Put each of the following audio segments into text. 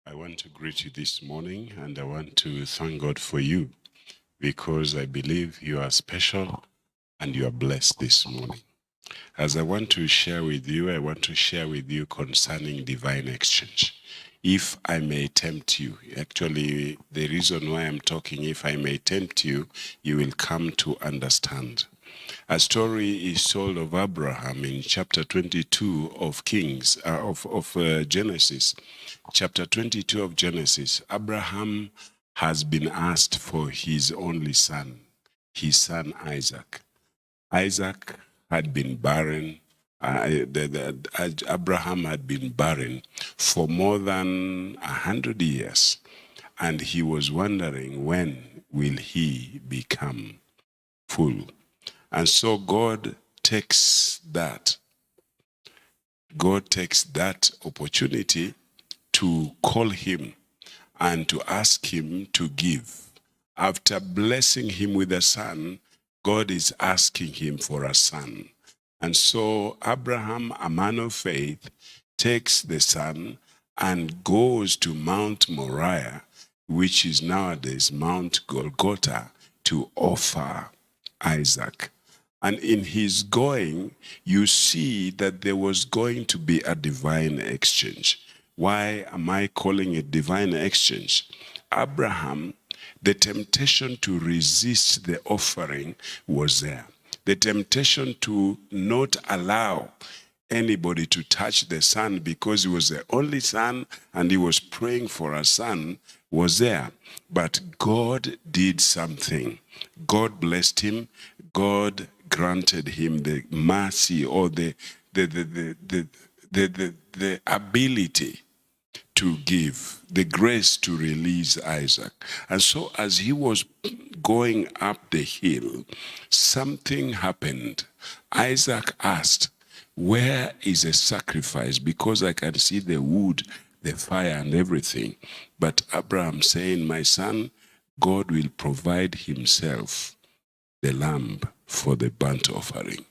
I want to greet you this morning, and I want to thank God for you because I believe you are special and you are blessed this morning. As I want to share with you, I want to share with you concerning divine exchange. If I may tempt you, actually, the reason why I'm talking, if I may tempt you, you will come to understand. A story is told of Abraham in chapter 22 of Genesis. Chapter 22 of Genesis. Abraham has been asked for his only son, his son Isaac. Isaac had been barren. Abraham had been barren for more than 100 years, and he was wondering when will he become full. And so God takes that opportunity to call him and to ask him to give. After blessing him with a son, God is asking him for a son. And so Abraham, a man of faith, takes the son and goes to Mount Moriah, which is nowadays Mount Golgotha, to offer Isaac. And in his going, you see that there was going to be a divine exchange. Why am I calling it divine exchange? Abraham, the temptation to resist the offering was there. The temptation to not allow anybody to touch the son because he was the only son and he was praying for a son was there. But God did something. God blessed him. God granted him the mercy or the ability to give, the grace to release Isaac. And so as he was going up the hill, something happened. Isaac asked, "Where is a sacrifice? Because I can see the wood, the fire and everything." But Abraham saying, "My son, God will provide himself the lamb for the burnt offering."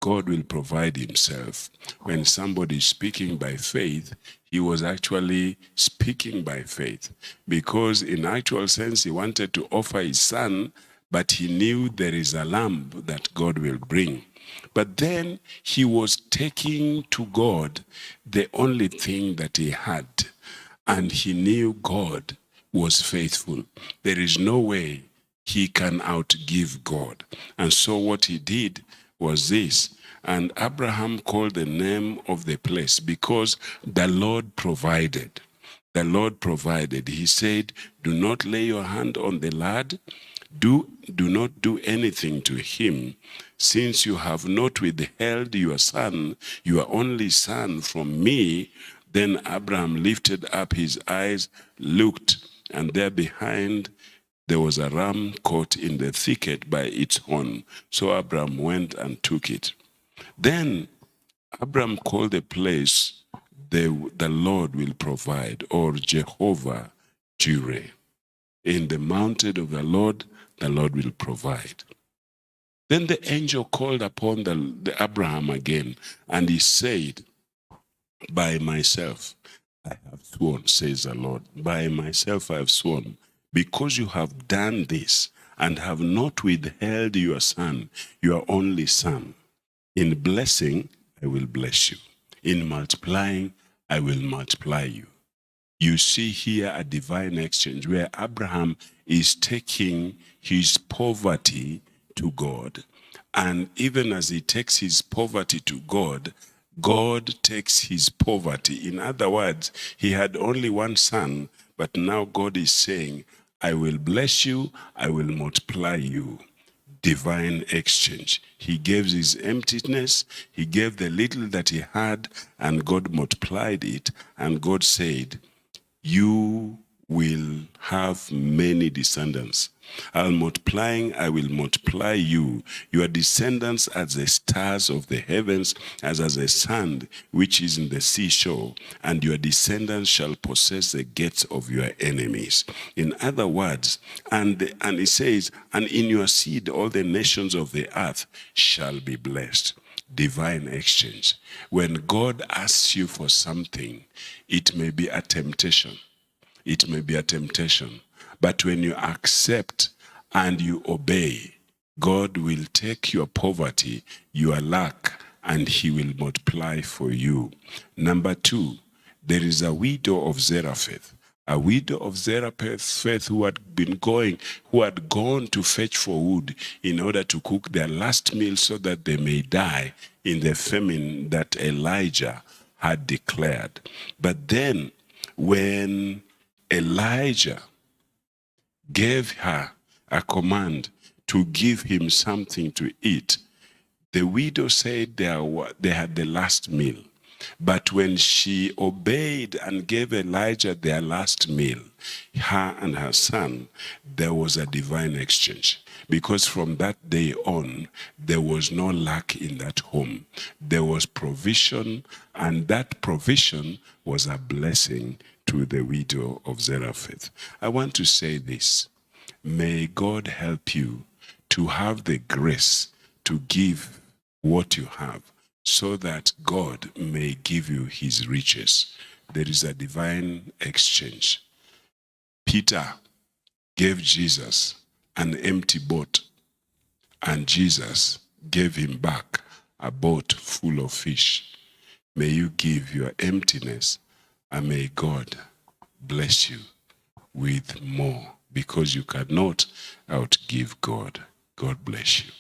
God will provide himself. When somebody is speaking by faith, he was actually speaking by faith because in actual sense, he wanted to offer his son, but he knew there is a lamb that God will bring. But then he was taking to God the only thing that he had, and he knew God was faithful. There is no way he can outgive God. And so what he did was this. And Abraham called the name of the place because the Lord provided. The Lord provided. He said, "Do not lay your hand on the lad. Do not do anything to him, since you have not withheld your son, your only son, from me." Then Abraham lifted up his eyes, looked, and there behind there was a ram caught in the thicket by its horn. So Abraham went and took it. Then Abraham called the place the Lord will provide, or Jehovah Jireh. In the mountain of the Lord will provide. Then the angel called upon the Abraham again, and he said, "By myself I have sworn, says the Lord. By myself I have sworn, because you have done this and have not withheld your son, your only son. In blessing, I will bless you. In multiplying, I will multiply you." You see here a divine exchange where Abraham is taking his poverty to God. And even as he takes his poverty to God, God takes his poverty. In other words, he had only one son, but now God is saying, "I will bless you, I will multiply you." Divine exchange. He gave his emptiness, he gave the little that he had, and God multiplied it. And God said, "You will have many descendants. I will multiply you, your descendants as the stars of the heavens, as the sand which is in the seashore, and your descendants shall possess the gates of your enemies." In other words, and it says, "And in your seed all the nations of the earth shall be blessed." Divine exchange. When God asks you for something, it may be a temptation. it may be a temptation. But when you accept and you obey, God will take your poverty, your lack, and he will multiply for you. Number 2, there is a widow of Zarephath. A widow of Zarephath who had gone to fetch for wood in order to cook their last meal so that they may die in the famine that Elijah had declared. But then when Elijah gave her a command to give him something to eat, the widow said they had the last meal. But when she obeyed and gave Elijah their last meal, her and her son, there was a divine exchange. Because from that day on, there was no lack in that home. There was provision, and that provision was a blessing to the widow of Zarephath. I want to say this. May God help you to have the grace to give what you have, so that God may give you his riches. There is a divine exchange. Peter gave Jesus an empty boat, and Jesus gave him back a boat full of fish. May you give your emptiness, and may God bless you with more, because you cannot outgive God. God bless you.